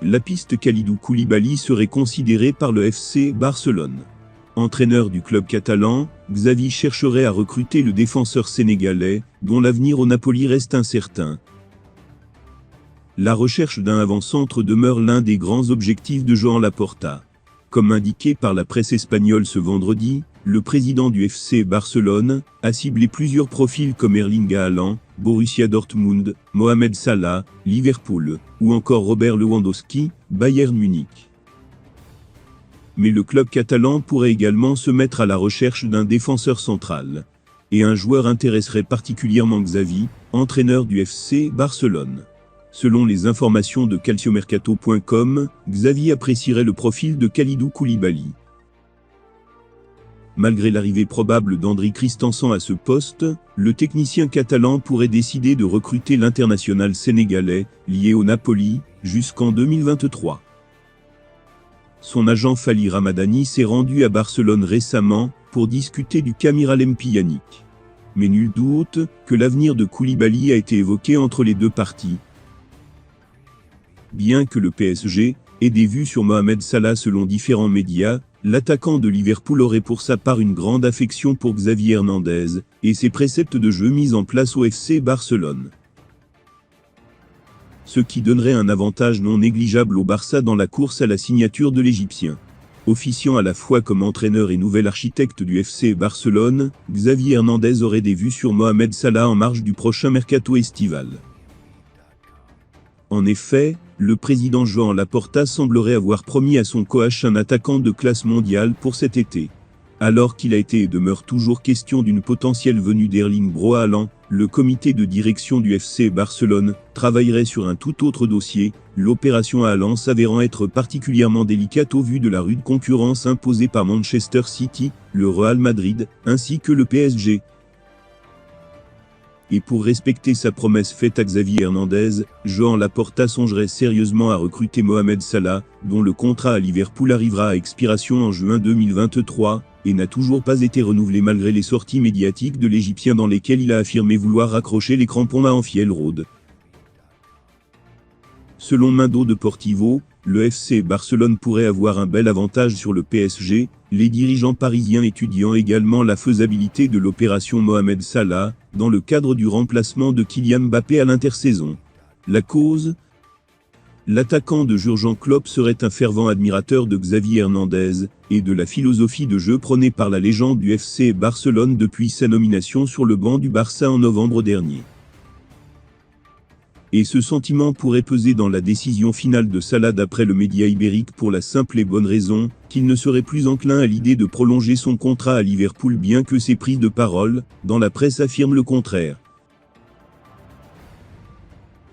la piste Kalidou Koulibaly serait considérée par le FC Barcelone. Entraîneur du club catalan, Xavi chercherait à recruter le défenseur sénégalais, dont l'avenir au Napoli reste incertain. La recherche d'un avant-centre demeure l'un des grands objectifs de Joan Laporta. Comme indiqué par la presse espagnole ce vendredi, le président du FC Barcelone a ciblé plusieurs profils comme Erling Haaland, Borussia Dortmund, Mohamed Salah, Liverpool, ou encore Robert Lewandowski, Bayern Munich. Mais le club catalan pourrait également se mettre à la recherche d'un défenseur central. Et un joueur intéresserait particulièrement Xavi, entraîneur du FC Barcelone. Selon les informations de calciomercato.com, Xavi apprécierait le profil de Kalidou Koulibaly. Malgré l'arrivée probable d'Andri Christensen à ce poste, le technicien catalan pourrait décider de recruter l'international sénégalais, lié au Napoli, jusqu'en 2023. Son agent Fali Ramadani s'est rendu à Barcelone récemment, pour discuter du Miralem Pjanic. Mais nul doute que l'avenir de Koulibaly a été évoqué entre les deux parties. Bien que le PSG ait des vues sur Mohamed Salah selon différents médias, l'attaquant de Liverpool aurait pour sa part une grande affection pour Xavi Hernandez, et ses préceptes de jeu mis en place au FC Barcelone. Ce qui donnerait un avantage non négligeable au Barça dans la course à la signature de l'Égyptien. Officiant à la fois comme entraîneur et nouvel architecte du FC Barcelone, Xavi Hernandez aurait des vues sur Mohamed Salah en marge du prochain mercato estival. En effet, le président Joan Laporta semblerait avoir promis à son coach un attaquant de classe mondiale pour cet été. Alors qu'il a été et demeure toujours question d'une potentielle venue d'Erling Braut Haaland, le comité de direction du FC Barcelone travaillerait sur un tout autre dossier, l'opération Haaland s'avérant être particulièrement délicate au vu de la rude concurrence imposée par Manchester City, le Real Madrid, ainsi que le PSG. Et pour respecter sa promesse faite à Xavi Hernandez, Joan Laporta songerait sérieusement à recruter Mohamed Salah, dont le contrat à Liverpool arrivera à expiration en juin 2023, et n'a toujours pas été renouvelé malgré les sorties médiatiques de l'Égyptien dans lesquelles il a affirmé vouloir raccrocher les crampons à Anfield Road. Selon Mundo Deportivo, le FC Barcelone pourrait avoir un bel avantage sur le PSG, les dirigeants parisiens étudiant également la faisabilité de l'opération Mohamed Salah, dans le cadre du remplacement de Kylian Mbappé à l'intersaison. La cause ? L'attaquant de Jurgen Klopp serait un fervent admirateur de Xavi Hernandez, et de la philosophie de jeu prônée par la légende du FC Barcelone depuis sa nomination sur le banc du Barça en novembre dernier. Et ce sentiment pourrait peser dans la décision finale de Salah d'après le média ibérique pour la simple et bonne raison qu'il ne serait plus enclin à l'idée de prolonger son contrat à Liverpool bien que ses prises de parole, dans la presse affirment le contraire.